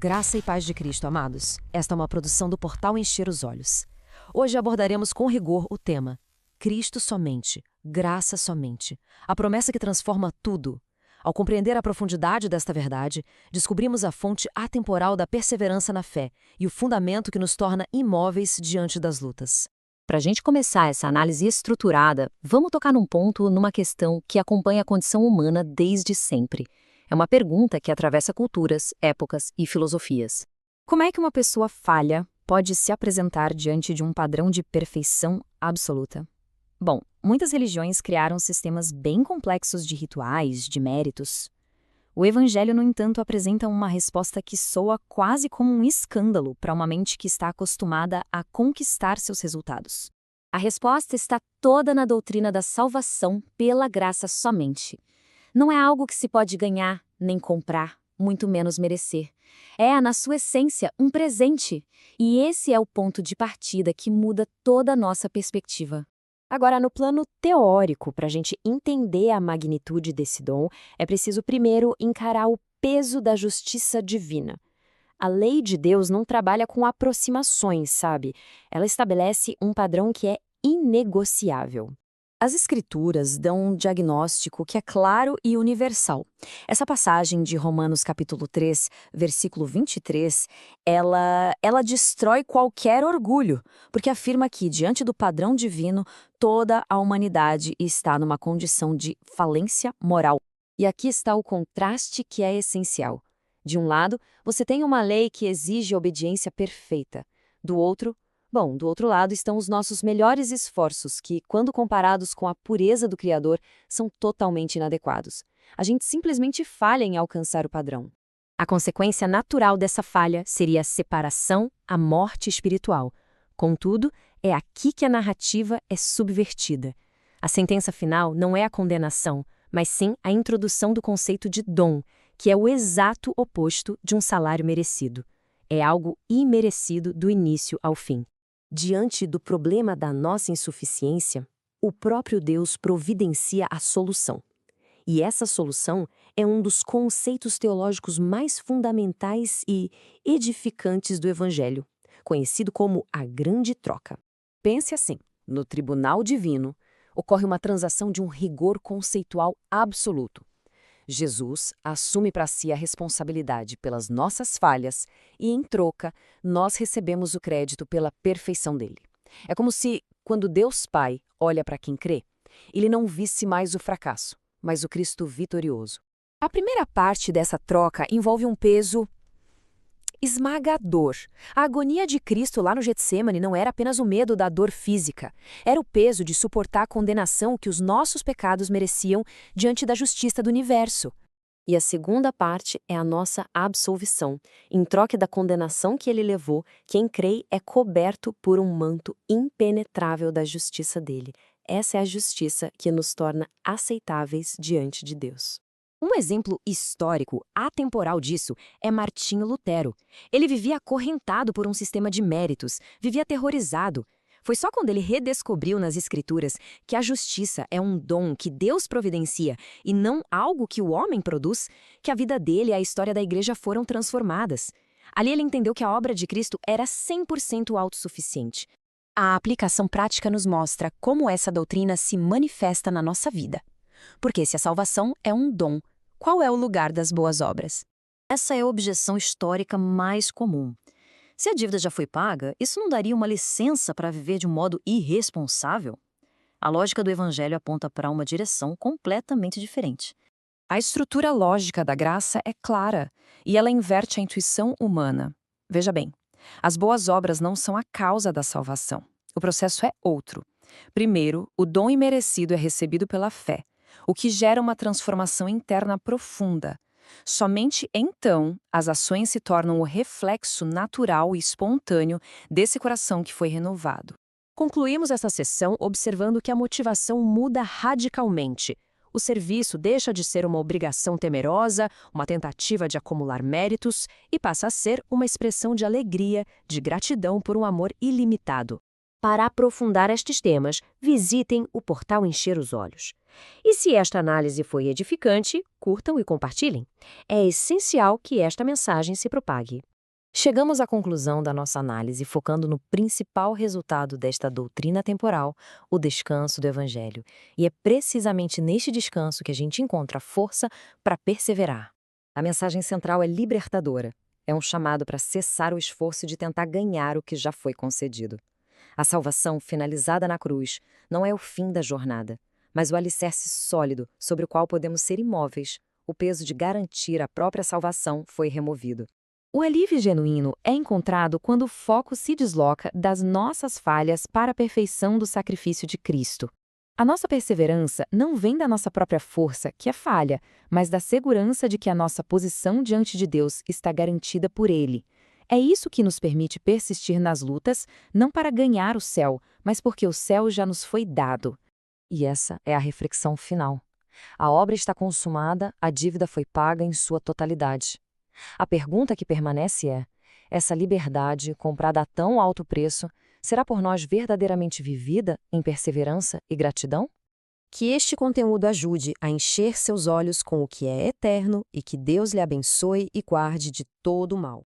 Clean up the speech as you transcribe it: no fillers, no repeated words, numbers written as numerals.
Graça e paz de Cristo, amados. Esta é uma produção do Portal Encher os Olhos. Hoje abordaremos com rigor o tema Cristo somente, graça somente, a promessa que transforma tudo. Ao compreender a profundidade desta verdade, descobrimos a fonte atemporal da perseverança na fé e o fundamento que nos torna imóveis diante das lutas. Para a gente começar essa análise estruturada, vamos tocar numa questão que acompanha a condição humana desde sempre. É uma pergunta que atravessa culturas, épocas e filosofias. Como é que uma pessoa falha pode se apresentar diante de um padrão de perfeição absoluta? Bom, muitas religiões criaram sistemas bem complexos de rituais, de méritos. O Evangelho, no entanto, apresenta uma resposta que soa quase como um escândalo para uma mente que está acostumada a conquistar seus resultados. A resposta está toda na doutrina da salvação pela graça somente. Não é algo que se pode ganhar, nem comprar, muito menos merecer. É, na sua essência, um presente. E esse é o ponto de partida que muda toda a nossa perspectiva. Agora, no plano teórico, para a gente entender a magnitude desse dom, é preciso primeiro encarar o peso da justiça divina. A lei de Deus não trabalha com aproximações, sabe? Ela estabelece um padrão que é inegociável. As Escrituras dão um diagnóstico que é claro e universal. Essa passagem de Romanos capítulo 3, versículo 23, ela destrói qualquer orgulho, porque afirma que, diante do padrão divino, toda a humanidade está numa condição de falência moral. E aqui está o contraste que é essencial. De um lado, você tem uma lei que exige obediência perfeita. Do outro lado estão os nossos melhores esforços que, quando comparados com a pureza do Criador, são totalmente inadequados. A gente simplesmente falha em alcançar o padrão. A consequência natural dessa falha seria a separação, a morte espiritual. Contudo, é aqui que a narrativa é subvertida. A sentença final não é a condenação, mas sim a introdução do conceito de dom, que é o exato oposto de um salário merecido. É algo imerecido do início ao fim. Diante do problema da nossa insuficiência, o próprio Deus providencia a solução. E essa solução é um dos conceitos teológicos mais fundamentais e edificantes do Evangelho, conhecido como a grande troca. Pense assim, no tribunal divino, ocorre uma transação de um rigor conceitual absoluto. Jesus assume para si a responsabilidade pelas nossas falhas e, em troca, nós recebemos o crédito pela perfeição dele. É como se, quando Deus Pai olha para quem crê, ele não visse mais o fracasso, mas o Cristo vitorioso. A primeira parte dessa troca envolve um peso esmagador. A agonia de Cristo lá no Getsêmani não era apenas o medo da dor física, era o peso de suportar a condenação que os nossos pecados mereciam diante da justiça do universo. E a segunda parte é a nossa absolvição. Em troca da condenação que ele levou, quem crê é coberto por um manto impenetrável da justiça dele. Essa é a justiça que nos torna aceitáveis diante de Deus. Um exemplo histórico, atemporal disso, é Martinho Lutero. Ele vivia acorrentado por um sistema de méritos, vivia aterrorizado. Foi só quando ele redescobriu nas Escrituras que a justiça é um dom que Deus providencia e não algo que o homem produz, que a vida dele e a história da igreja foram transformadas. Ali ele entendeu que a obra de Cristo era 100% autossuficiente. A aplicação prática nos mostra como essa doutrina se manifesta na nossa vida. Porque se a salvação é um dom, qual é o lugar das boas obras? Essa é a objeção histórica mais comum. Se a dívida já foi paga, isso não daria uma licença para viver de um modo irresponsável? A lógica do Evangelho aponta para uma direção completamente diferente. A estrutura lógica da graça é clara e ela inverte a intuição humana. Veja bem, as boas obras não são a causa da salvação. O processo é outro. Primeiro, o dom imerecido é recebido pela fé, o que gera uma transformação interna profunda. Somente então as ações se tornam o reflexo natural e espontâneo desse coração que foi renovado. Concluímos essa sessão observando que a motivação muda radicalmente. O serviço deixa de ser uma obrigação temerosa, uma tentativa de acumular méritos, e passa a ser uma expressão de alegria, de gratidão por um amor ilimitado. Para aprofundar estes temas, visitem o Portal Encher os Olhos. E se esta análise foi edificante, curtam e compartilhem. É essencial que esta mensagem se propague. Chegamos à conclusão da nossa análise focando no principal resultado desta doutrina temporal, o descanso do Evangelho. E é precisamente neste descanso que a gente encontra força para perseverar. A mensagem central é libertadora. É um chamado para cessar o esforço de tentar ganhar o que já foi concedido. A salvação, finalizada na cruz, não é o fim da jornada, mas o alicerce sólido sobre o qual podemos ser imóveis. O peso de garantir a própria salvação foi removido. O alívio genuíno é encontrado quando o foco se desloca das nossas falhas para a perfeição do sacrifício de Cristo. A nossa perseverança não vem da nossa própria força, que é falha, mas da segurança de que a nossa posição diante de Deus está garantida por Ele. É isso que nos permite persistir nas lutas, não para ganhar o céu, mas porque o céu já nos foi dado. E essa é a reflexão final. A obra está consumada, a dívida foi paga em sua totalidade. A pergunta que permanece é: essa liberdade, comprada a tão alto preço, será por nós verdadeiramente vivida em perseverança e gratidão? Que este conteúdo ajude a encher seus olhos com o que é eterno e que Deus lhe abençoe e guarde de todo o mal.